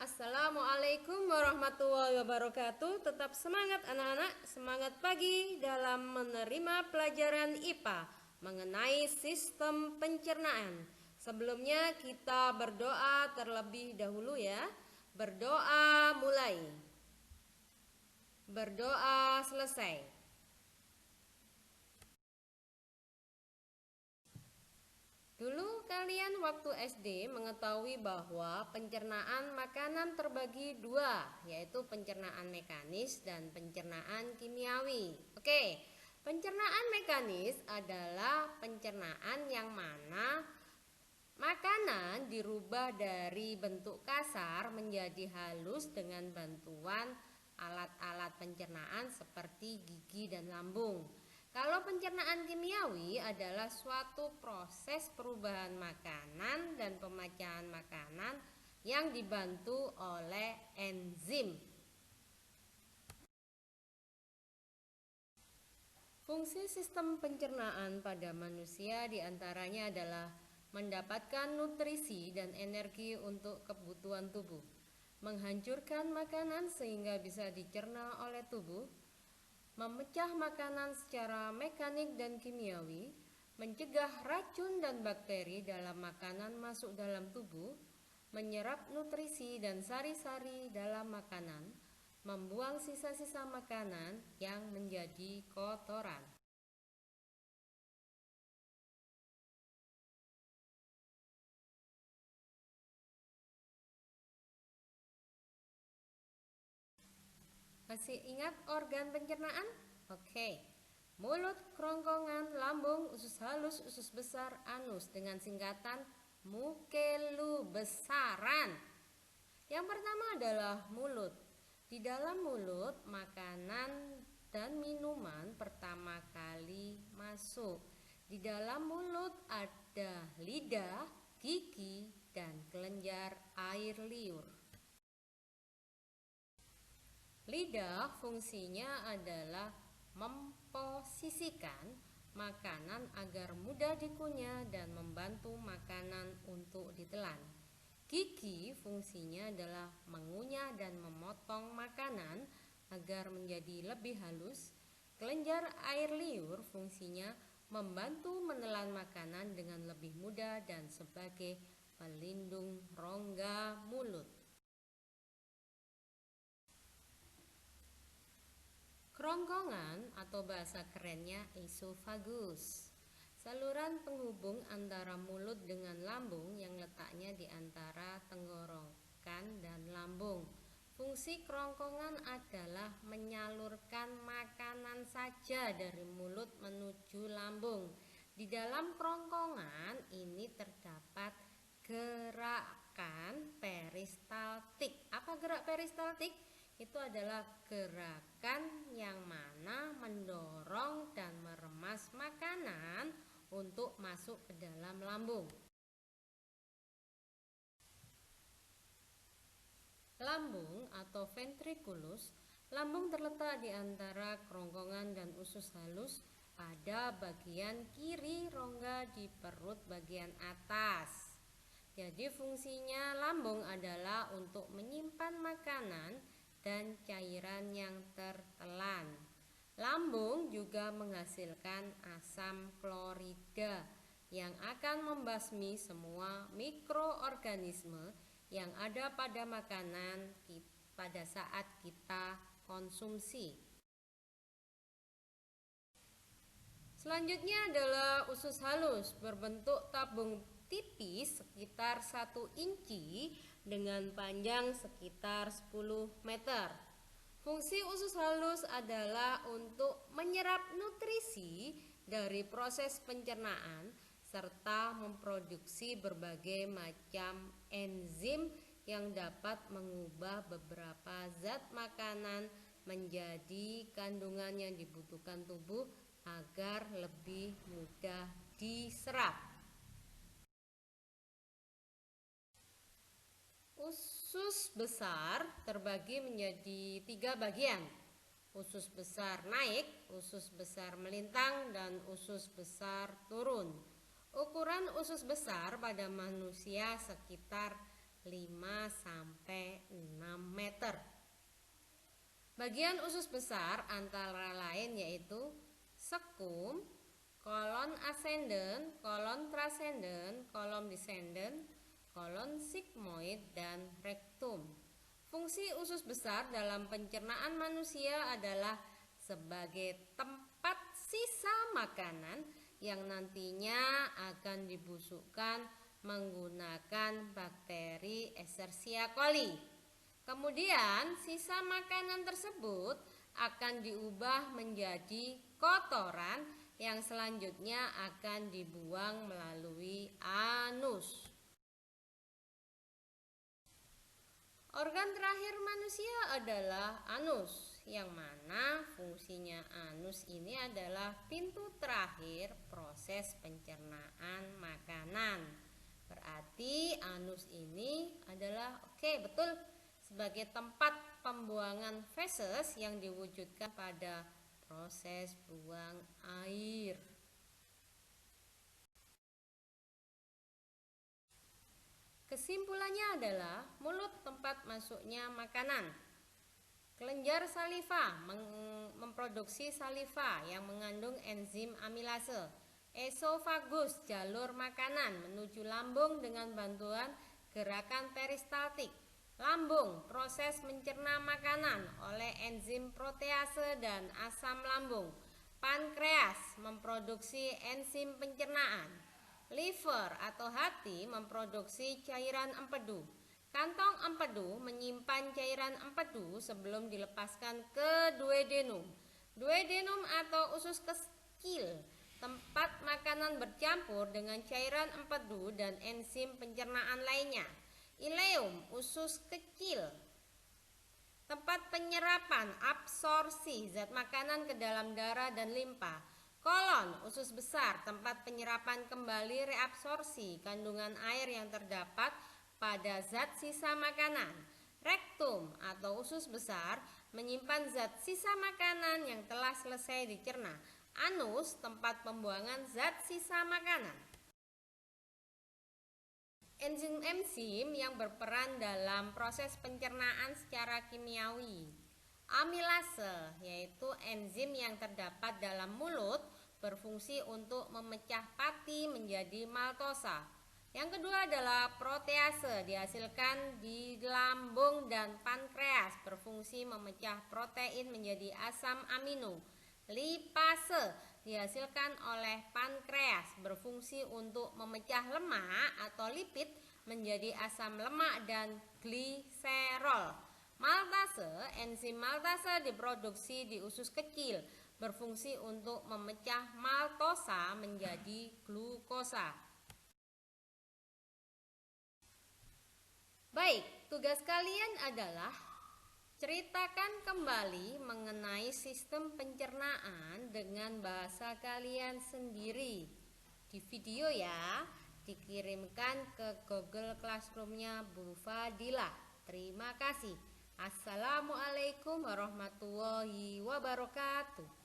Assalamualaikum warahmatullahi wabarakatuh. Tetap semangat anak-anak, semangat pagi dalam menerima pelajaran IPA mengenai sistem pencernaan. Sebelumnya kita berdoa terlebih dahulu ya. Berdoa mulai. Berdoa selesai. Dulu kalian waktu SD mengetahui bahwa pencernaan makanan terbagi dua, yaitu pencernaan mekanis dan pencernaan kimiawi. Oke, pencernaan mekanis adalah pencernaan yang mana makanan dirubah dari bentuk kasar menjadi halus dengan bantuan alat-alat pencernaan seperti gigi dan lambung. Kalau pencernaan kimiawi adalah suatu proses perubahan makanan dan pemecahan makanan yang dibantu oleh enzim. Fungsi sistem pencernaan pada manusia diantaranya adalah mendapatkan nutrisi dan energi untuk kebutuhan tubuh, menghancurkan makanan sehingga bisa dicerna oleh tubuh, memecah makanan secara mekanik dan kimiawi, mencegah racun dan bakteri dalam makanan masuk dalam tubuh, menyerap nutrisi dan sari-sari dalam makanan, membuang sisa-sisa makanan yang menjadi kotoran. Masih ingat organ pencernaan? Oke. Mulut, kerongkongan, lambung, usus halus, usus besar, anus dengan singkatan mukelubesaran. Yang pertama adalah mulut. Di dalam mulut, makanan dan minuman pertama kali masuk. Di dalam mulut ada lidah, gigi, dan kelenjar air liur. Lidah fungsinya adalah memposisikan makanan agar mudah dikunyah dan membantu makanan untuk ditelan. Gigi fungsinya adalah mengunyah dan memotong makanan agar menjadi lebih halus. Kelenjar air liur fungsinya membantu menelan makanan dengan lebih mudah dan sebagai pelindung rongga mulut. Kerongkongan atau bahasa kerennya esofagus, saluran penghubung antara mulut dengan lambung yang letaknya di antara tenggorokan dan lambung. Fungsi kerongkongan adalah menyalurkan makanan saja dari mulut menuju lambung. Di dalam kerongkongan ini terdapat gerakan peristaltik. Apa gerak peristaltik? Itu adalah gerakan yang mana mendorong dan meremas makanan untuk masuk ke dalam lambung. Lambung atau ventriculus, lambung terletak di antara kerongkongan dan usus halus pada bagian kiri rongga di perut bagian atas. Jadi fungsinya lambung adalah untuk menyimpan makanan dan cairan yang tertelan. Lambung juga menghasilkan asam klorida yang akan membasmi semua mikroorganisme yang ada pada makanan pada saat kita konsumsi. Selanjutnya adalah usus halus, berbentuk tabung tipis sekitar 1 inci dengan panjang sekitar 10 meter. Fungsi usus halus adalah untuk menyerap nutrisi dari proses pencernaan serta memproduksi berbagai macam enzim yang dapat mengubah beberapa zat makanan menjadi kandungan yang dibutuhkan tubuh agar lebih mudah diserap. Usus besar terbagi menjadi 3 bagian. Usus besar naik, usus besar melintang, dan usus besar turun. Ukuran usus besar pada manusia sekitar 5-6 meter. Bagian usus besar antara lain yaitu sekum, kolon ascendent, kolon transcendent, kolon descendent, kolon sigmoid, dan rektum. Fungsi usus besar dalam pencernaan manusia adalah sebagai tempat sisa makanan yang nantinya akan dibusukkan menggunakan bakteri Escherichia coli. Kemudian sisa makanan tersebut akan diubah menjadi kotoran yang selanjutnya akan dibuang melalui anus. Organ terakhir manusia adalah anus, yang mana fungsinya anus ini adalah pintu terakhir proses pencernaan makanan. Berarti anus ini adalah betul sebagai tempat pembuangan feses yang diwujudkan pada proses buang air. Kesimpulannya adalah mulut tempat masuknya makanan. Kelenjar saliva memproduksi saliva yang mengandung enzim amilase. Esofagus jalur makanan menuju lambung dengan bantuan gerakan peristaltik. Lambung proses mencerna makanan oleh enzim protease dan asam lambung. Pankreas memproduksi enzim pencernaan. Liver atau hati memproduksi cairan empedu. Kantong empedu menyimpan cairan empedu sebelum dilepaskan ke duodenum. Duodenum atau usus kecil, tempat makanan bercampur dengan cairan empedu dan enzim pencernaan lainnya. Ileum, usus kecil, tempat penyerapan absorpsi zat makanan ke dalam darah dan limpa. Kolon, usus besar, tempat penyerapan kembali reabsorpsi kandungan air yang terdapat pada zat sisa makanan. Rektum atau usus besar menyimpan zat sisa makanan yang telah selesai dicerna. Anus, tempat pembuangan zat sisa makanan. Enzim-enzim yang berperan dalam proses pencernaan secara kimiawi. Amilase, yaitu enzim yang terdapat dalam mulut, berfungsi untuk memecah pati menjadi maltosa. Yang kedua adalah protease, dihasilkan di lambung dan pankreas, berfungsi memecah protein menjadi asam amino. Lipase dihasilkan oleh pankreas, berfungsi untuk memecah lemak atau lipid menjadi asam lemak dan gliserol. Maltase, enzim maltase diproduksi di usus kecil, berfungsi untuk memecah maltosa menjadi glukosa. Baik, tugas kalian adalah ceritakan kembali mengenai sistem pencernaan dengan bahasa kalian sendiri. Di video ya, dikirimkan ke Google Classroom-nya Bu Fadilah. Terima kasih. Assalamualaikum warahmatullahi wabarakatuh.